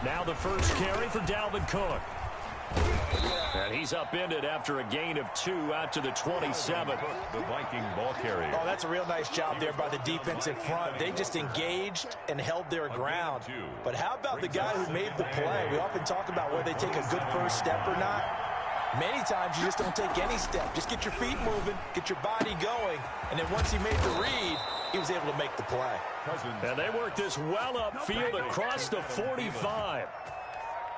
Now the first carry for Dalvin Cook. And he's upended after a gain of 2 out to the 27. The Viking ball carrier. Oh, that's a real nice job there by the defensive front. They just engaged and held their ground. But how about the guy who made the play? We often talk about whether they take a good first step or not. Many times you just don't take any step. Just get your feet moving, get your body going, and then once he made the read, he was able to make the play. And they worked this well upfield across the 45.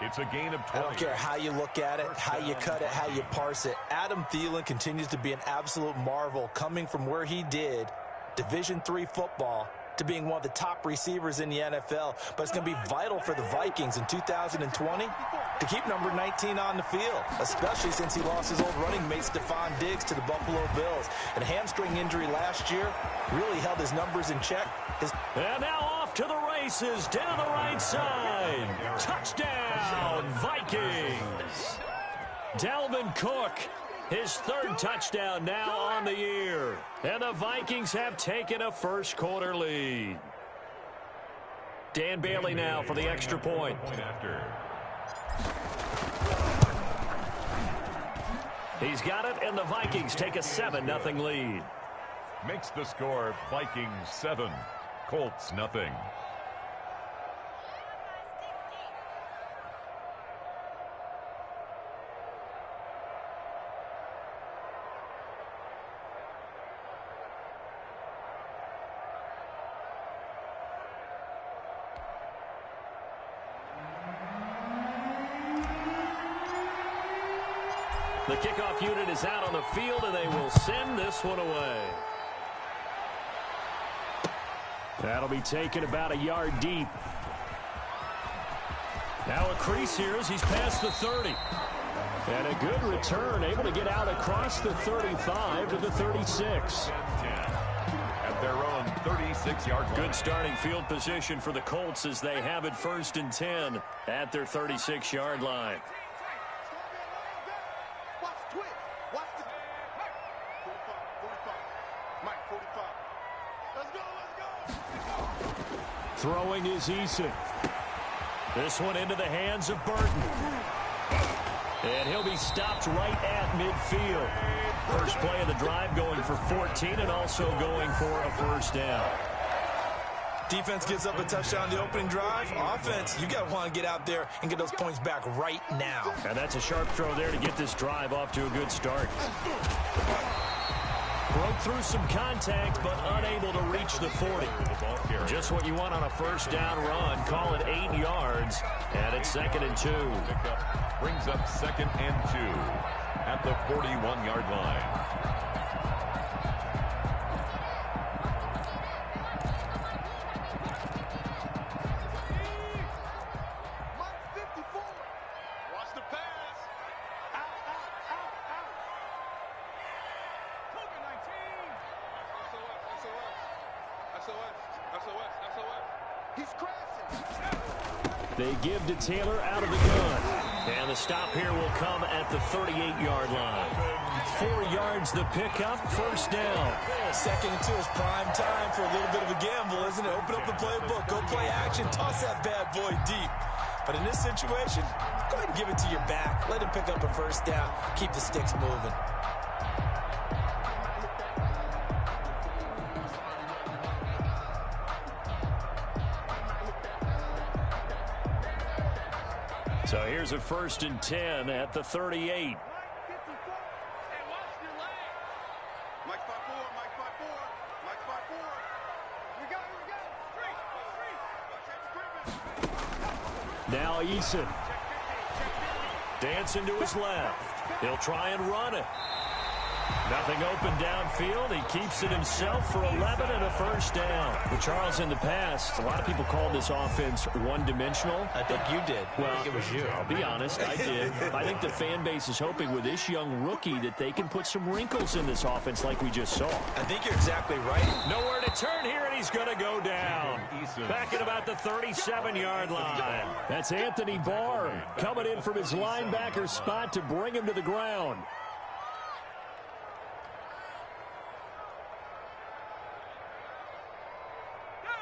It's a gain of 20. I don't care how you look at it, how you cut it, how you parse it. Adam Thielen continues to be an absolute marvel coming from where he did, Division III football, to being one of the top receivers in the NFL. But it's going to be vital for the Vikings in 2020 to keep number 19 on the field, especially since he lost his old running mate, Stephon Diggs, to the Buffalo Bills. And a hamstring injury last year really held his numbers in check. And now off to the races, down the right side. Touchdown, Vikings. Dalvin Cook, his third touchdown now on the year. And the Vikings have taken a first quarter lead. Dan Bailey now for the extra point. He's got it, and the Vikings take a 7-0 lead. Makes the score Vikings 7, Colts nothing. The kickoff unit is out on the field, and they will send this one away. That'll be taken about a yard deep. Now a crease here as he's past the 30. And a good return, able to get out across the 35 to the 36. At their own 36-yard line. Good starting field position for the Colts as they have it 1st and 10 at their 36-yard line. Throwing is Eason. This one into the hands of Burton. And he'll be stopped right at midfield. First play of the drive going for 14 and also going for a first down. Defense gives up a touchdown the opening drive. Offense, you got to want to get out there and get those points back right now. And that's a sharp throw there to get this drive off to a good start. Broke through some contact, but unable to reach the 40. Just what you want on a first down run. Call it 8 yards, and it's 2nd and 2. Brings up 2nd and 2 at the 41-yard line. They give to Taylor out of the gun. And the stop here will come at the 38-yard line. 4 yards the pickup, first down. 2nd and 2 is prime time for a little bit of a gamble, isn't it? Open up the playbook, go play action, toss that bad boy deep. But in this situation, go ahead and give it to your back. Let him pick up a first down. Keep the sticks moving. So here's a 1st and 10 at the 38. Now Eason. Dancing to his left. He'll try and run it. Nothing open downfield. He keeps it himself for 11 and a first down. Well, Charles, in the past, a lot of people called this offense one-dimensional. I think you did. Well, I think it was you. I'll be honest, I did. I think the fan base is hoping with this young rookie that they can put some wrinkles in this offense like we just saw. I think you're exactly right. Nowhere to turn here, and he's going to go down. Back at about the 37-yard line. That's Anthony Barr coming in from his linebacker spot to bring him to the ground.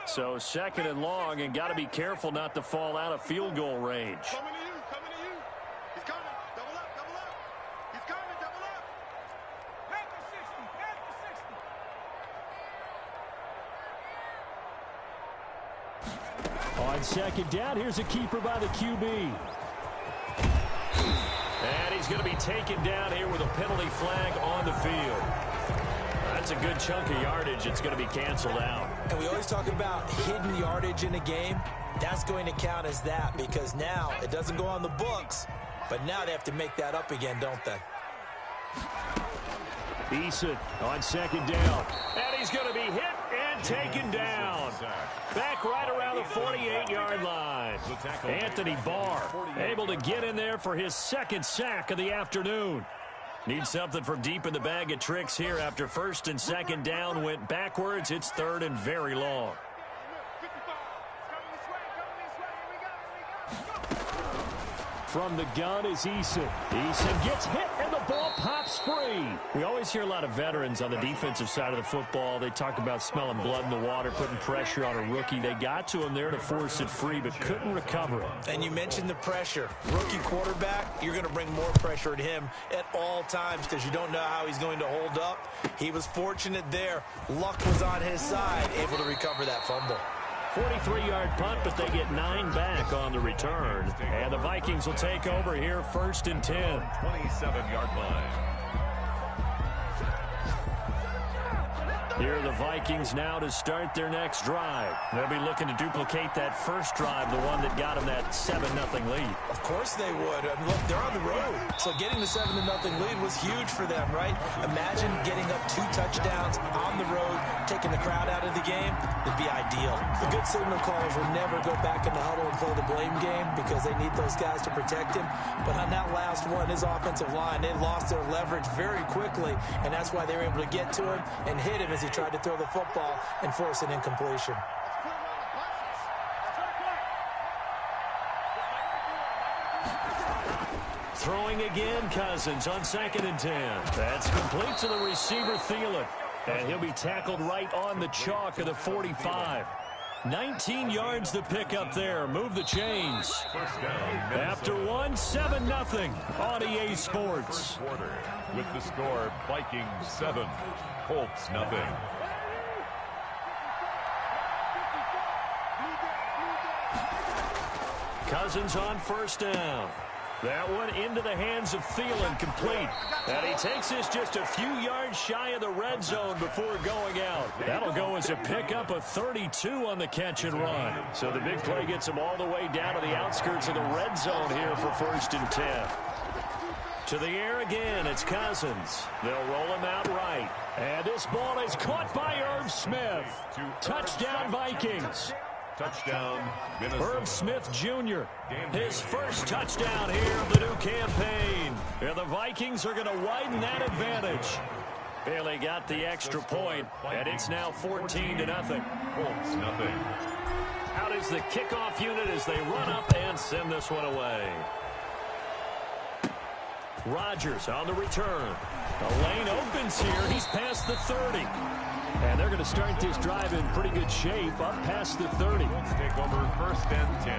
So second and long, and got to be careful not to fall out of field goal range. Coming to you, coming to you. He's coming. Double up, double up. He's coming, double up. Back to 60, back to 60. On second down, here's a keeper by the QB. And he's going to be taken down here with a penalty flag on the field. That's a good chunk of yardage. It's going to be canceled out. And we always talk about hidden yardage in a game. That's going to count as that because now it doesn't go on the books, but now they have to make that up again, don't they? Eason on second down. And he's going to be hit and taken down. Back right around the 48-yard line. Anthony Barr able to get in there for his second sack of the afternoon. Needs something from deep in the bag of tricks here after first and second down went backwards. It's third and very long. From the gun is Eason. Eason gets hit and the ball pops free. We always hear a lot of veterans on the defensive side of the football. They talk about smelling blood in the water, putting pressure on a rookie. They got to him there to force it free, but couldn't recover it. And you mentioned the pressure. Rookie quarterback, you're going to bring more pressure at him at all times because you don't know how he's going to hold up. He was fortunate there. Luck was on his side, able to recover that fumble. 43-yard punt, but they get 9 back on the return. And the Vikings will take over here first and 10. 27-yard line. Here are the Vikings now to start their next drive. They'll be looking to duplicate that first drive, the one that got them that 7-0 lead. Of course they would. I mean, look, they're on the road. So getting the 7-0 lead was huge for them, right? Imagine getting up 2 touchdowns on the road, taking the crowd out of the game. It'd be ideal. The good signal callers will never go back in the huddle and play the blame game because they need those guys to protect him. But on that last one, his offensive line, they lost their leverage very quickly, and that's why they were able to get to him and hit him as he tried to throw the football and force an incompletion. Throwing again, Cousins on second and 10. That's complete to the receiver, Thielen. And he'll be tackled right on the chalk of the 45. 19 yards to pick up there. Move the chains. After one, 7-0 on EA Sports. With the score, Vikings 7, Colts 0. Cousins on first down. That one into the hands of Thielen, complete. And he takes this just a few yards shy of the red zone before going out. That'll go as a pickup of 32 on the catch and run. So the big play gets him all the way down to the outskirts of the red zone here for first and 10. To the air again, it's Cousins. They'll roll him out right. And this ball is caught by Irv Smith. Touchdown, Vikings. Touchdown, Minnesota. Irv Smith Jr., his first touchdown here of the new campaign. And the Vikings are going to widen that advantage. Bailey got the extra point, and it's now 14-0. Colts 0. Out is the kickoff unit as they run up and send this one away. Rodgers on the return. The lane opens here. He's past the 30. And they're going to start this drive in pretty good shape, up past the 30. Let's take over first and 10.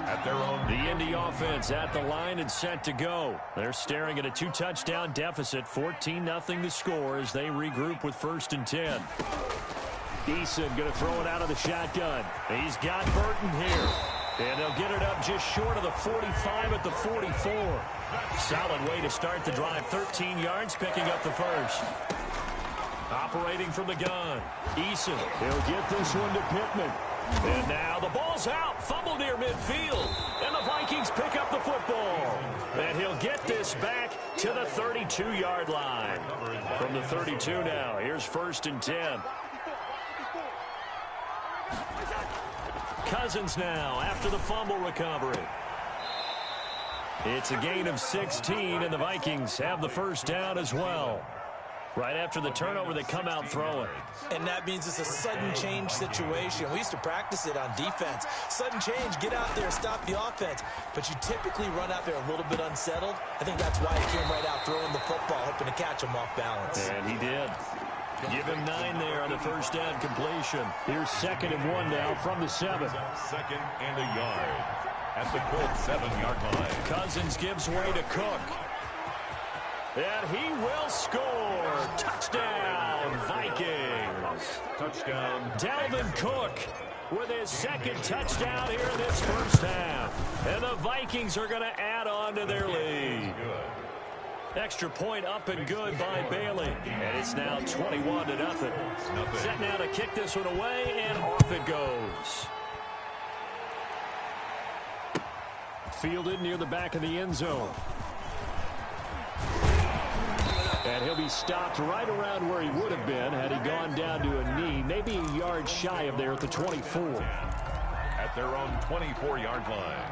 At their own. The Indy offense at the line and set to go. They're staring at a 2-touchdown deficit, 14-0 the score as they regroup with first and 10. Eason going to throw it out of the shotgun. He's got Burton here. And they'll get it up just short of the 45 at the 44. Solid way to start the drive. 13 yards, picking up the first. Operating from the gun. Eason, he'll get this one to Pittman. And now the ball's out. Fumble near midfield. And the Vikings pick up the football. And he'll get this back to the 32-yard line. From the 32 now, here's first and 10. Cousins now after the fumble recovery. It's a gain of 16, and the Vikings have the first down as well. Right after the turnover, they come out throwing. And that means it's a sudden change situation. We used to practice it on defense. Sudden change, get out there, stop the offense. But you typically run out there a little bit unsettled. I think that's why he came right out throwing the football, hoping to catch him off balance. And he did. Give him 9 there on the first down completion. Here's 2nd and 1 now from the 7. Second and a yard at the Colts 7-yard line. Cousins gives way to Cook. And he will score. Touchdown, Vikings. Touchdown. Dalvin Cook with his 2nd touchdown here in this first half. And the Vikings are going to add on to their lead. Extra point up and good by Bailey. And it's now 21-0. Set now to kick this one away, and off it goes. Fielded near the back of the end zone. And he'll be stopped right around where he would have been had he gone down to a knee, maybe a yard shy of there at the 24. At their own 24-yard line.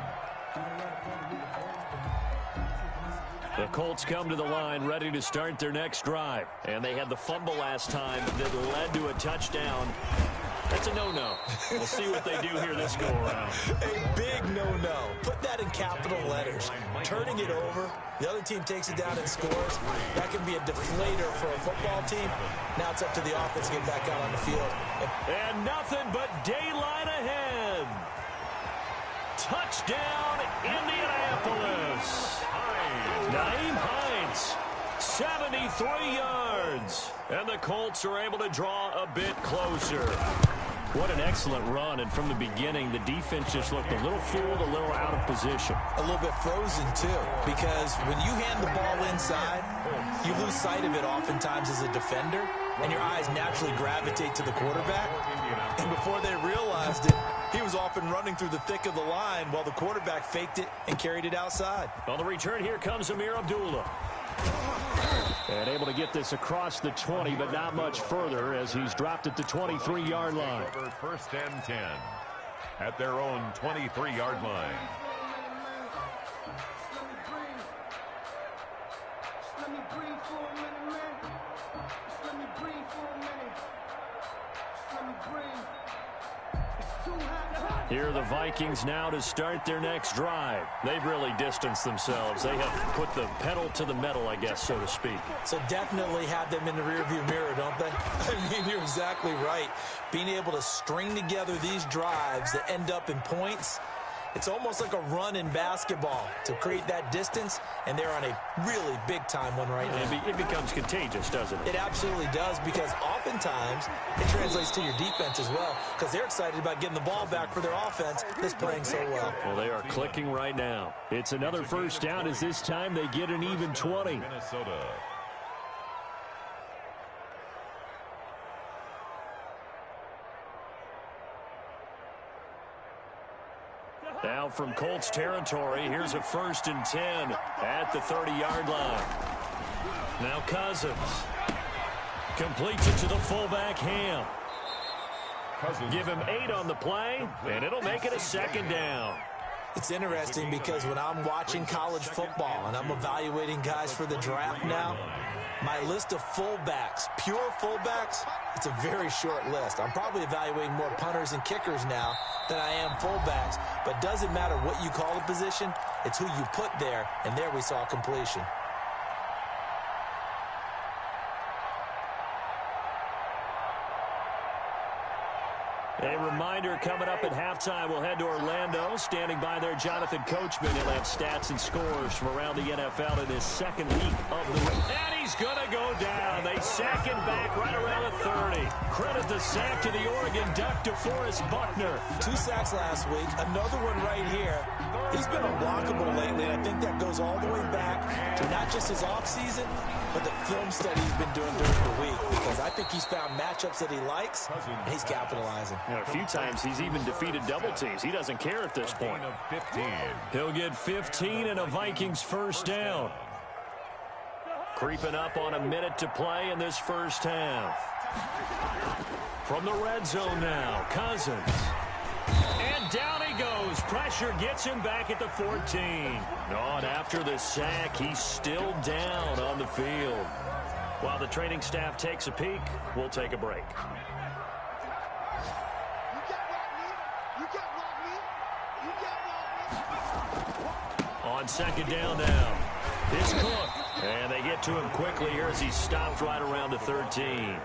The Colts come to the line ready to start their next drive. And they had the fumble last time that led to a touchdown. That's a no-no. We'll see what they do here this go-around. A big no-no. Put that in capital letters. Turning it over, the other team takes it down and scores. That can be a deflator for a football team. Now it's up to the offense to get back out on the field. And nothing but daylight ahead. Touchdown, Indianapolis. Nyheim Hines, 73 yards. And the Colts are able to draw a bit closer. What an excellent run. And from the beginning, the defense just looked a little fooled, a little out of position. A little bit frozen, too, because when you hand the ball inside, you lose sight of it oftentimes as a defender, and your eyes naturally gravitate to the quarterback. And before they realized it, he was off and running through the thick of the line while the quarterback faked it and carried it outside. On the return, here comes Amir Abdullah. And able to get this across the 20, but not much further as he's dropped at the 23-yard line. First and 10 at their own 23-yard line. Here are the Vikings now to start their next drive. They've really distanced themselves. They have put the pedal to the metal, I guess, so to speak. So definitely have them in the rearview mirror, don't they? I mean, you're exactly right. Being able to string together these drives that end up in points, it's almost like a run in basketball to create that distance, and they're on a really big-time one right now. It becomes contagious, doesn't it? It absolutely does, because oftentimes it translates to your defense as well, because they're excited about getting the ball back for their offense that's playing so well. Well, they are clicking right now. It's another first down as this time they get an even 20. Minnesota. Now from Colts territory, here's a 1st and 10 at the 30-yard line. Now Cousins completes it to the fullback, Ham. Give him 8 on the play, and it'll make it a 2nd down. It's interesting because when I'm watching college football and I'm evaluating guys for the draft now, my list of fullbacks, pure fullbacks, it's a very short list. I'm probably evaluating more punters and kickers now than I am fullbacks. But doesn't matter what you call the position, it's who you put there, and there we saw completion. A reminder coming up at halftime, we'll head to Orlando. Standing by there, Jonathan Coachman. He'll have stats and scores from around the NFL in his 2nd week of the week. And he's going to go down. They sack him back right around the 30. Credit the sack to the Oregon Duck, DeForest Buckner. 2 sacks last week, another one right here. He's been unblockable lately, and I think that goes all the way back to not just his offseason, but the film study he's been doing during the week, because I think he's found matchups that he likes, and he's capitalizing. You know, a few times he's even defeated double teams. He doesn't care at this point. He'll get 15 and a Vikings first down. Creeping up on a minute to play in this first half. From the red zone now, Cousins. And down he goes. Pressure gets him back at the 14. Oh, and after the sack, he's still down on the field. While the training staff takes a peek, we'll take a break. On 2nd down now, it's Cook. And they get to him quickly here as he's stopped right around the 13.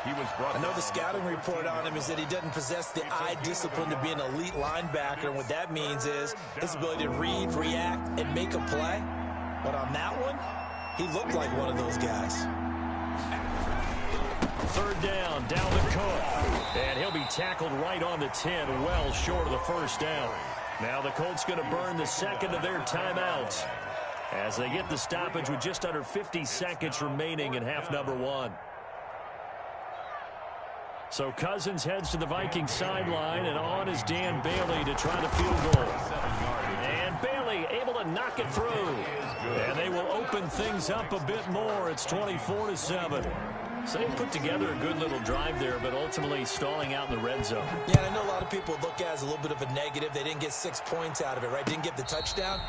He was brought I know down. the scouting report on him is that he doesn't possess the eye discipline to be an elite linebacker, and what that means is his ability to read, react, and make a play. But on that one, he looked like one of those guys. Third down, Dalvin Cook. And he'll be tackled right on the 10, well short of the first down. Now the Colts going to burn the second of their timeouts as they get the stoppage with just under 50 seconds remaining in half number one. So Cousins heads to the Vikings sideline, and on is Dan Bailey to try the field goal. And Bailey able to knock it through. And they will open things up a bit more. It's 24-7. So they put together a good little drive there, but ultimately stalling out in the red zone. Yeah, I know a lot of people look at it as a little bit of a negative. They didn't get 6 points out of it, right? Didn't get the touchdown.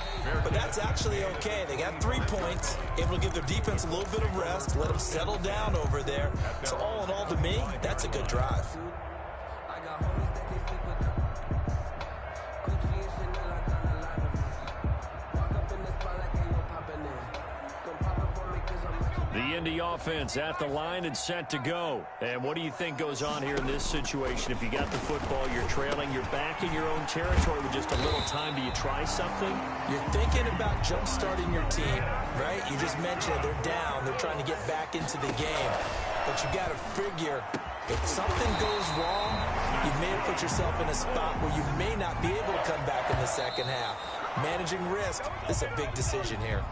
But that's actually okay. They got 3 points, able to give their defense a little bit of rest, let them settle down over there. So all in all, to me, that's a good drive. The Indy offense at the line and set to go. And what do you think goes on here in this situation? If you got the football, you're trailing, you're back in your own territory with just a little time. Do you try something? You're thinking about jump-starting your team, right? You just mentioned they're down. They're trying to get back into the game. But you got to figure if something goes wrong, you may have put yourself in a spot where you may not be able to come back in the second half. Managing risk, this is a big decision here.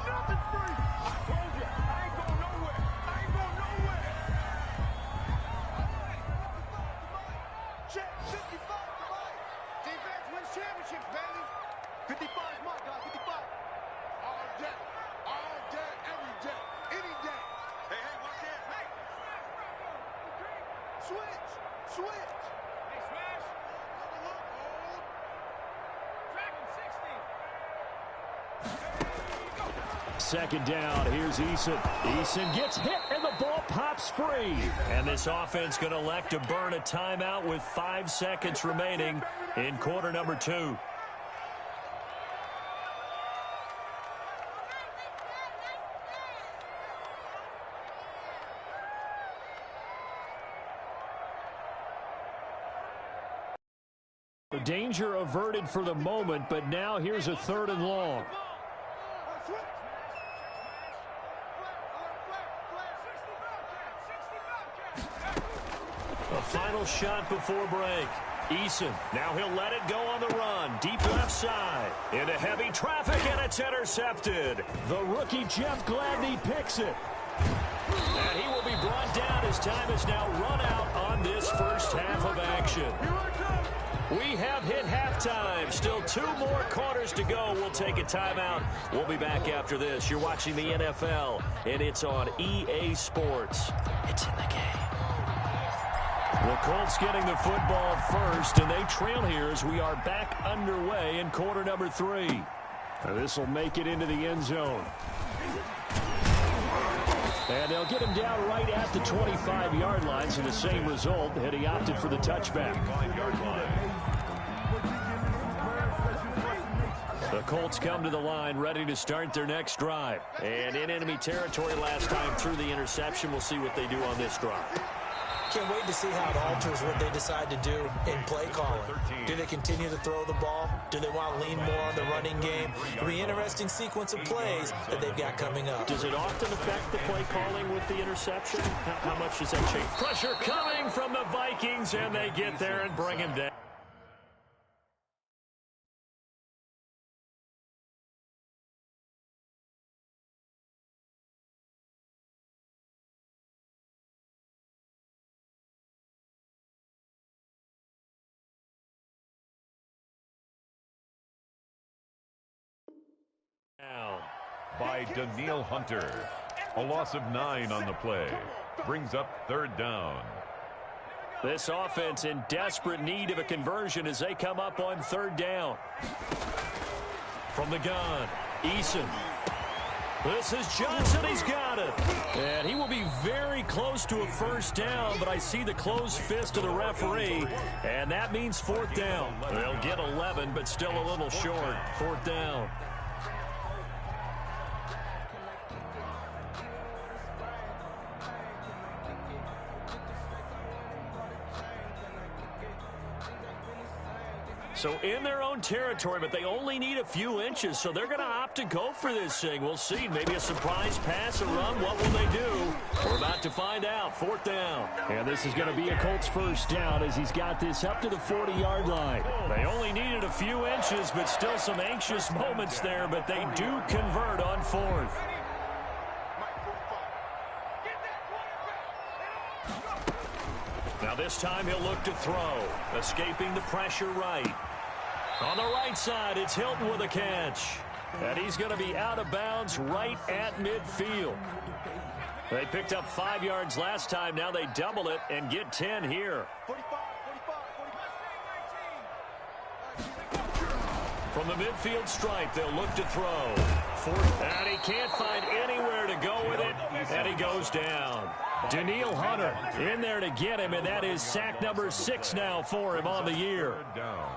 Second down, here's Eason. Eason gets hit, and the ball pops free. And this offense going to elect to burn a timeout with 5 seconds remaining in quarter number 2. The danger averted for the moment, but now here's a 3rd and long. Final shot before break. Eason, now he'll let it go on the run. Deep left side. Into heavy traffic, and it's intercepted. The rookie Jeff Gladney picks it. And he will be brought down as time is now run out on this first half of action. We have hit halftime. Still 2 more quarters to go. We'll take a timeout. We'll be back after this. You're watching the NFL, and it's on EA Sports. It's in the game. The Colts getting the football first, and they trail here as we are back underway in quarter number 3. This will make it into the end zone. And they'll get him down right at the 25-yard line, so the same result had he opted for the touchback. The Colts come to the line ready to start their next drive. And in enemy territory last time through the interception. We'll see what they do on this drive. Can't wait to see how it alters what they decide to do in play calling. Do they continue to throw the ball? Do they want to lean more on the running game? It'll be an interesting sequence of plays that they've got coming up. Does it often affect the play calling with the interception? How much does that change? Pressure coming from the Vikings, and they get there and bring him down. By Danielle Hunter. A loss of 9 on the play. Brings up 3rd down. This offense in desperate need of a conversion as they come up on 3rd down. From the gun, Eason. This is Johnson. He's got it. And he will be very close to a first down, but I see the closed fist of the referee, and that means 4th down. They'll get 11, but still a little short. 4th down. So in their own territory, but they only need a few inches, so they're going to opt to go for this thing. We'll see. Maybe a surprise pass or run. What will they do? We're about to find out. 4th down. And this is going to be a Colts first down as he's got this up to the 40-yard line. They only needed a few inches, but still some anxious moments there, but they do convert on 4th. Now this time he'll look to throw, escaping the pressure right. On the right side, it's Hilton with a catch. And he's going to be out of bounds right at midfield. They picked up 5 yards last time. Now they double it and get 10 here. From the midfield stripe, they'll look to throw. And he can't find anywhere to go with it, and he goes down. Danielle Hunter in there to get him, and that is sack number 6 now for him on the year. Down.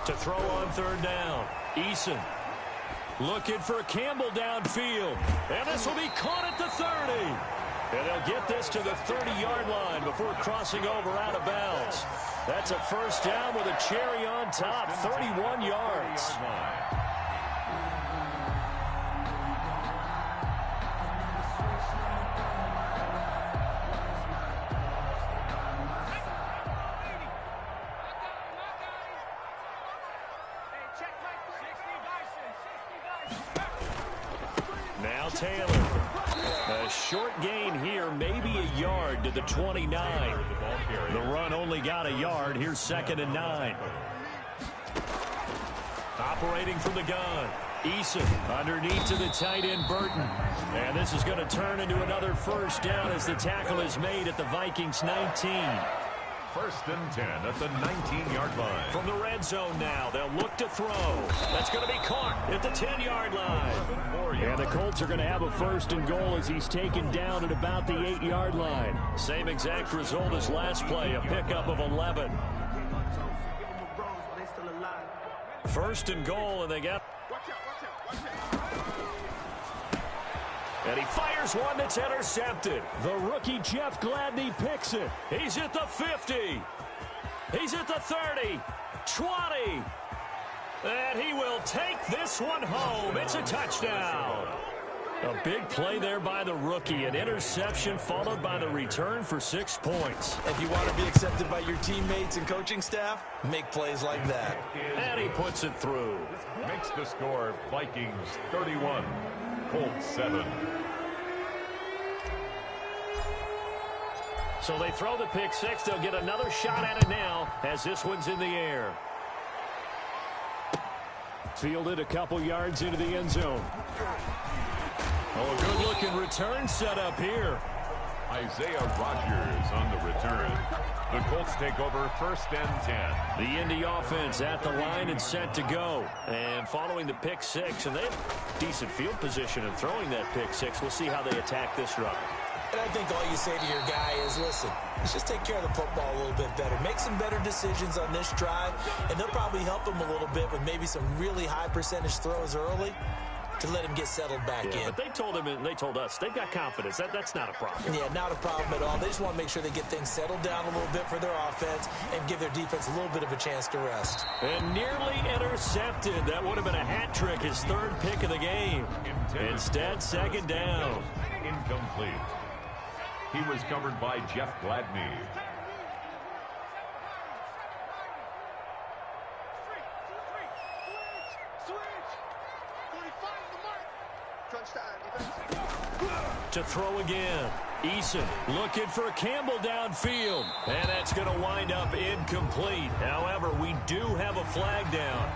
To throw on 3rd down, Eason looking for Campbell downfield, and this will be caught at the 30. And they'll get this to the 30-yard line before crossing over out of bounds. That's a first down with a cherry on top, 31 yards. Now Taylor. A short gain here, maybe a yard to the 29. The run only got a yard. Here's 2nd and 9. Operating from the gun. Eason underneath to the tight end Burton. And this is going to turn into another first down as the tackle is made at the Vikings 19. 1st and 10 at the 19-yard line. From the red zone now, they'll look to throw. That's going to be caught at the 10-yard line. And the Colts are going to have a 1st and goal as he's taken down at about the 8-yard line. Same exact result as last play, a pickup of 11. 1st and goal, and they got... And he fires one that's intercepted. The rookie Jeff Gladney picks it. He's at the 50. He's at the 30. 20. And he will take this one home. It's a touchdown. A big play there by the rookie. An interception followed by the return for 6 points. If you want to be accepted by your teammates and coaching staff, make plays like that. And he puts it through. Makes the score Vikings 31. Colts 7. So they throw the pick 6. They'll get another shot at it now as this one's in the air. Fielded a couple yards into the end zone. Oh, a good-looking return set up here. Isaiah Rodgers on the return. The Colts take over 1st and 10. The Indy offense at the line and set to go. And following the pick 6, and they have decent field position in throwing that pick 6. We'll see how they attack this run. And I think all you say to your guy is, listen, let's just take care of the football a little bit better. Make some better decisions on this drive, and they'll probably help him a little bit with maybe some really high percentage throws early to let him get settled back in. But they told him and they told us they've got confidence. That's not a problem. Yeah, not a problem at all. They just want to make sure they get things settled down a little bit for their offense and give their defense a little bit of a chance to rest. And nearly intercepted. That would have been a hat trick, his 3rd pick of the game. Instead, 2nd down. Incomplete. He was covered by Jeff Gladney. To throw again. Eason looking for Campbell downfield. And that's going to wind up incomplete. However, we do have a flag down.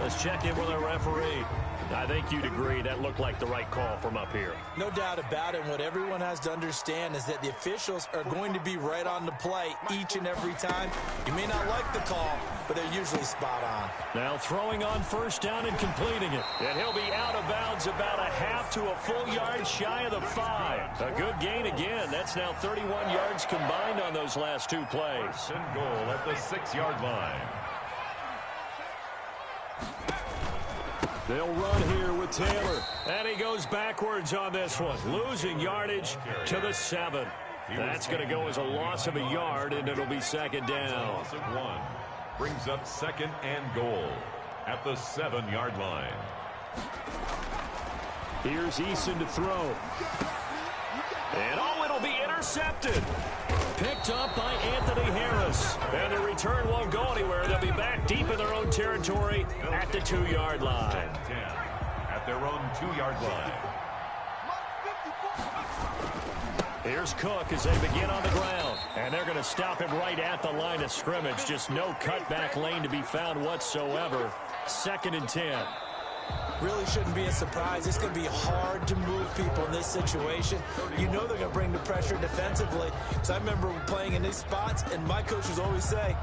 Let's check in with our referee. I think you'd agree that looked like the right call from up here. No doubt about it. What everyone has to understand is that the officials are going to be right on the play each and every time. You may not like the call, but they're usually spot on. Now throwing on first down and completing it. And he'll be out of bounds about a half to a full yard shy of the 5. A good gain again. That's now 31 yards combined on those last 2 plays. First and goal at the 6-yard line. They'll run here with Taylor. And he goes backwards on this one, losing yardage to the 7. That's going to go as a loss of a yard, and it'll be second down. Loss of 1. Brings up second and goal at the 7-yard line. Here's Eason to throw. And it'll be intercepted. Picked up by Anthony Harris. And the return won't go anywhere. They'll be back deep in their own territory at the 2-yard line. 10 at their own 2-yard line. Here's Cook as they begin on the ground. And they're going to stop him right at the line of scrimmage. Just no cutback lane to be found whatsoever. Second and 10. Really shouldn't be a surprise. It's going to be hard to move people in this situation. You know they're going to bring the pressure defensively. So I remember playing in these spots, and my coaches always say,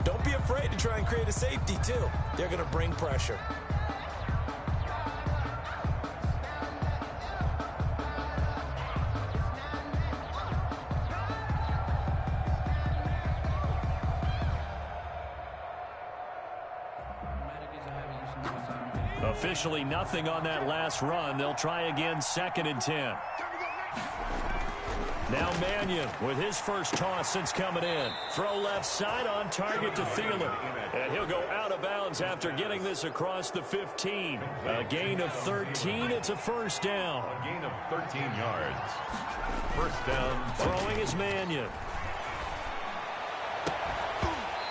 don't be afraid to try and create a safety, too. They're going to bring pressure. Officially nothing on that last run. They'll try again, second and 10. Now Mannion with his first toss since coming in. Throw left side on target to Thielen. And he'll go out of bounds after getting this across the 15. A gain of 13. It's a first down. A gain of 13 yards. First down. Throwing is Mannion.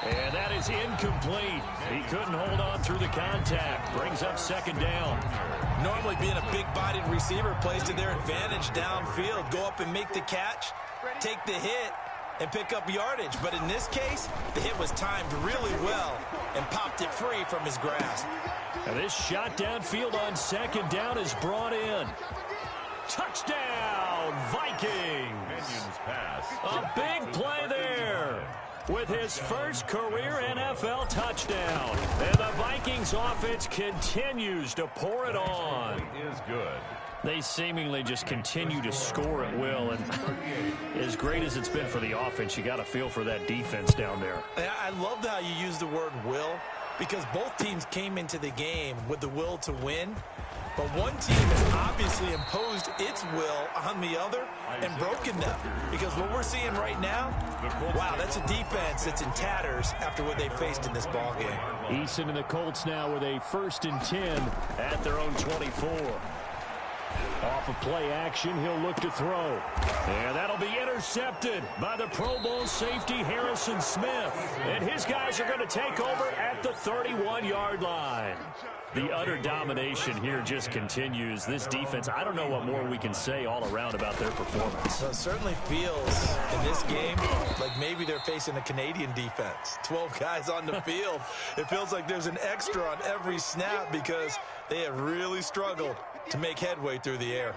And that is incomplete. He couldn't hold on through the contact. Brings up second down. Normally being a big-bodied receiver plays to their advantage downfield. Go up and make the catch, take the hit, and pick up yardage. But in this case, the hit was timed really well and popped it free from his grasp. And this shot downfield on second down is brought in. Touchdown, Vikings! Mannion's pass. A big play there with his first career NFL touchdown. And the Vikings offense continues to pour it on. Is good. They seemingly just continue to score at will. And as great as it's been for the offense, you got to feel for that defense down there. I love how you use the word will, because both teams came into the game with the will to win. But one team has obviously imposed its will on the other and broken them. Because what we're seeing right now, wow, that's a defense that's in tatters after what they faced in this ballgame. Eason and the Colts now with a 1st and 10 at their own 24. Off of play action, he'll look to throw. And that'll be intercepted by the Pro Bowl safety Harrison Smith. And his guys are going to take over at the 31-yard line. The utter domination here just continues. This defense, I don't know what more we can say all around about their performance. So it certainly feels in this game like maybe they're facing a Canadian defense. 12 guys on the field. It feels like there's an extra on every snap because they have really struggled to make headway through the air.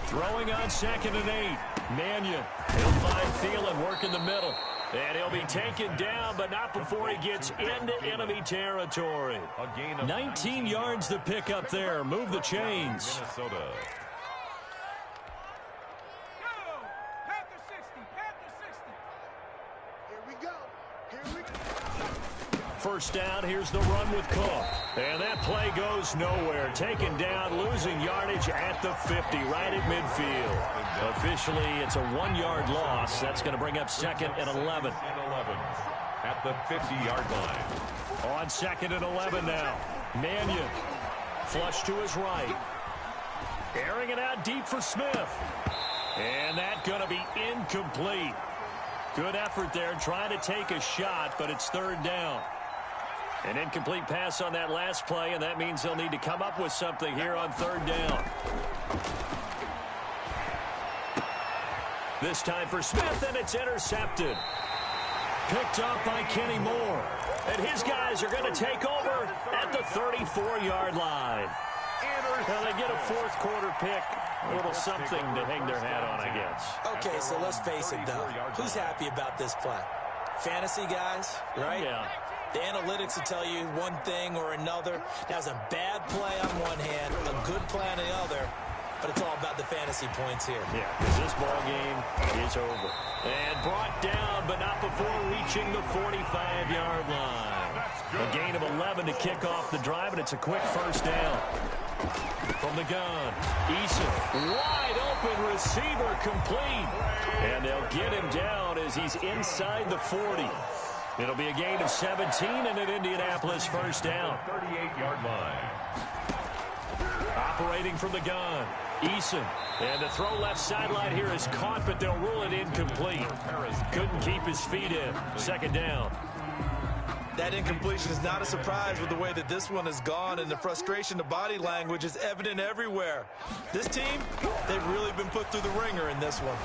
Throwing on second and 8. Mannion. He'll find Thielen working the middle. And he'll be taken down, but not before he gets into enemy territory. A gain of 19 yards to pick up there. Move the chains. Minnesota. First down, here's the run with Cook. And that play goes nowhere. Taken down, losing yardage at the 50, right at midfield. Officially, it's a 1-yard loss. That's going to bring up second and 11. At the 50-yard line. On second and 11 now. Mannion, flush to his right. Airing it out deep for Smith. And that's going to be incomplete. Good effort there trying to take a shot, but it's third down. An incomplete pass on that last play, and that means they'll need to come up with something here on third down. This time for Smith, and it's intercepted. Picked up by Kenny Moore. And his guys are going to take over at the 34-yard line. Well, they get a fourth-quarter pick. A little something to hang their hat on, I guess. Okay, so let's face it, though. Who's happy about this play? Fantasy guys, right? Yeah. The analytics will tell you one thing or another. That's a bad play on one hand, a good play on the other, but it's all about the fantasy points here. Yeah, because this ball game is over. And brought down, but not before reaching the 45-yard line. A gain of 11 to kick off the drive, and it's a quick first down. From the gun, Eason, wide open receiver, complete. And they'll get him down as he's inside the 40. It'll be a gain of 17 and an Indianapolis first down. 38-yard line. Operating from the gun, Eason. And the throw left sideline here is caught, but they'll rule it incomplete. Couldn't keep his feet in. Second down. That incompletion is not a surprise with the way that this one has gone, and the frustration, the body language is evident everywhere. This team, they've really been put through the ringer in this one.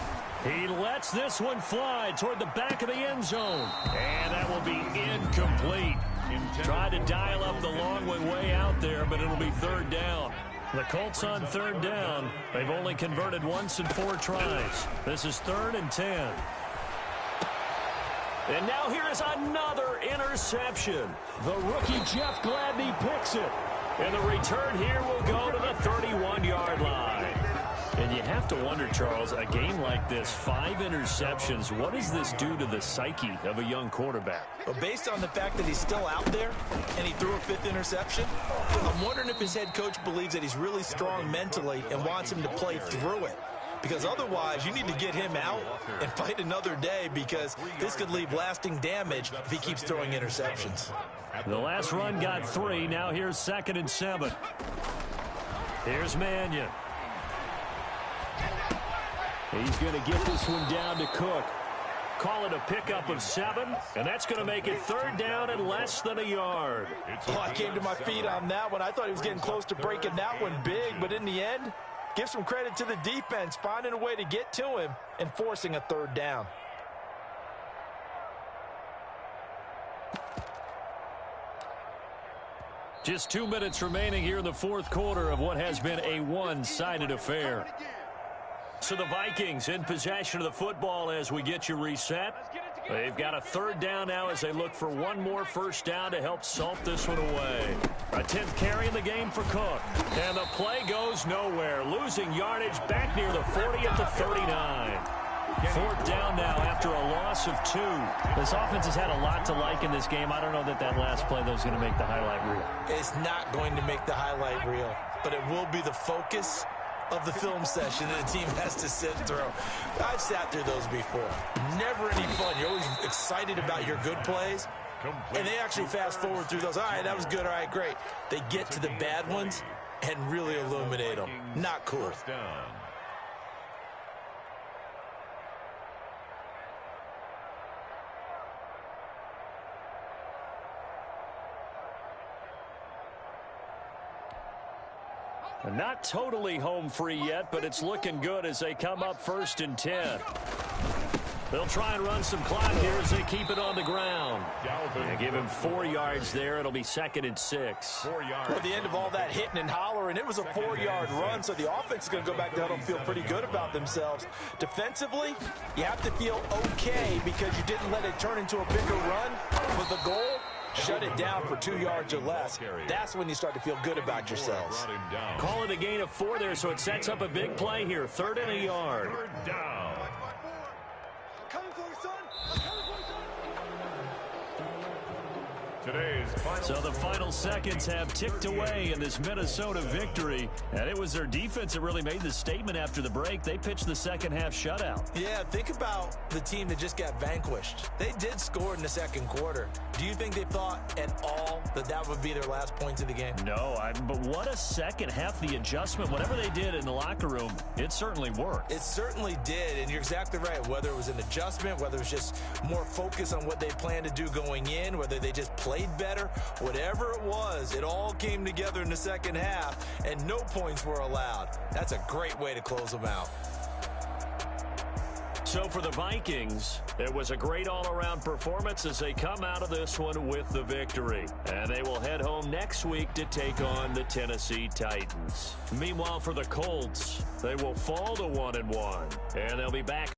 He lets this one fly toward the back of the end zone. And that will be incomplete. Tried to dial up the long way out there, but it'll be third down. The Colts on third down. They've only converted once in 4 tries. This is 3rd and 10. And now here is another interception. The rookie Jeff Gladney picks it. And the return here will go to the 31-yard line. And you have to wonder, Charles, a game like this, 5 interceptions, what does this do to the psyche of a young quarterback? Well, based on the fact that he's still out there and he threw a 5th interception, I'm wondering if his head coach believes that he's really strong mentally and wants him to play through it. Because otherwise, you need to get him out and fight another day, because this could leave lasting damage if he keeps throwing interceptions. The last run got 3. Now here's 2nd and 7. Here's Mannion. He's going to get this one down to Cook. Call it a pickup of 7, and that's going to make it 3rd down and less than a yard. Oh, I came to my feet on that one. I thought he was getting close to breaking that one big, but in the end, give some credit to the defense, finding a way to get to him and forcing a 3rd down. Just 2 minutes remaining here in the 4th quarter of what has been a one-sided affair. So the Vikings in possession of the football as we get you reset. They've got a 3rd down now as they look for one more first down to help salt this one away. A 10th carry in the game for Cook. And the play goes nowhere. Losing yardage back near the 40 at the 39. 4th down now after a loss of 2. This offense has had a lot to like in this game. I don't know that last play, though, is going to make the highlight reel. It's not going to make the highlight reel, but it will be the focus of the film session that the team has to sit through. I've sat through those before. Never any fun. You're always excited about your good plays, and they actually fast forward through those. All right, that was good. All right, great. They get to the bad ones and really illuminate them. Not cool. First down. Not totally home free yet, but it's looking good as they come up 1st and 10. They'll try and run some clock here as they keep it on the ground. And give him 4 yards there. It'll be 2nd and 6. 4 yards. Well, at the end of all that hitting and hollering, it was a 4-yard run, so the offense is going to go back down and feel pretty good about themselves. Defensively, you have to feel okay because you didn't let it turn into a bigger run. But the goal, shut it down for 2 yards or less. That's when you start to feel good about yourselves. Call it a gain of 4 there, so it sets up a big play here. 3rd and a yard. 3rd down. Today's final. So the final seconds have ticked away in this Minnesota victory. And it was their defense that really made the statement after the break. They pitched the second half shutout. Yeah, think about the team that just got vanquished. They did score in the 2nd quarter. Do you think they thought at all that that would be their last points of the game? No, but what a second half. The adjustment, whatever they did in the locker room, it certainly worked. It certainly did, and you're exactly right. Whether it was an adjustment, whether it was just more focus on what they planned to do going in, whether they just played better, whatever it was, it all came together in the second half, and no points were allowed. That's a great way to close them out. So for the Vikings, it was a great all-around performance as they come out of this one with the victory. And they will head home next week to take on the Tennessee Titans. Meanwhile, for the Colts, they will fall to 1-1, and they'll be back